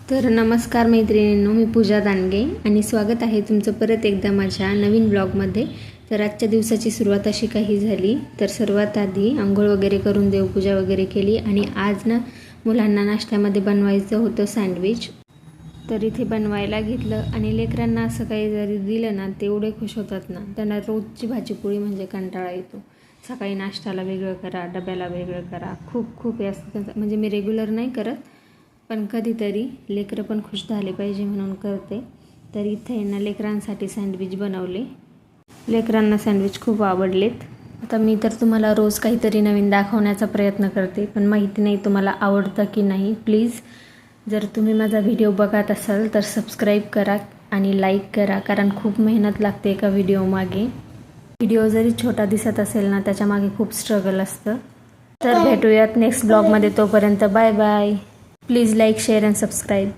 तर नमस्कार मैत्रिणींनो, मी पूजा दानगे आणि स्वागत आहे तुमचं परत एकदा माझ्या नवीन ब्लॉगमध्ये। तर आजच्या दिवसाची सुरुवात अशी काही झाली। तर सर्वात आधी आंघोळ वगैरे करून देवपूजा वगैरे केली आणि आज ना मुलांना नाश्त्यामध्ये बनवायचं होतं सँडविच। तर इथे बनवायला घेतलं आणि लेकरांना असं काही जरी दिलं ना ते एवढे खुश होतात ना, त्यांना रोजची भाजीपोळी म्हणजे कंटाळा येतो। सकाळी नाश्त्याला वेगळं करा, डब्याला वेगळं करा, खूप हे असतं। म्हणजे मी रेग्युलर नाही करत, पण कधीतरी लेकरं पण खुश झाले पाहिजे म्हणून करते। तर इथे ना लेकरांसाठी सँडविच बनवले। लेकरांना सँडविच खूप आवडलेत। आता मी तर तुम्हाला रोज काहीतरी नवीन दाखवण्याचा प्रयत्न करते, पण माहिती नाही तुम्हाला आवडतं की नाही। प्लीज जर तुम्ही माझा व्हिडिओ बघत असाल तर सबस्क्राईब करा आणि लाईक करा, कारण खूप मेहनत लागते एका व्हिडिओ मागे। व्हिडिओ जरी छोटा दिसत असेल ना, त्याच्या मागे खूप स्ट्रगल असतं। तर भेटूयात नेक्स्ट ब्लॉगमध्ये, तोपर्यंत bye bye. Please like, share and subscribe.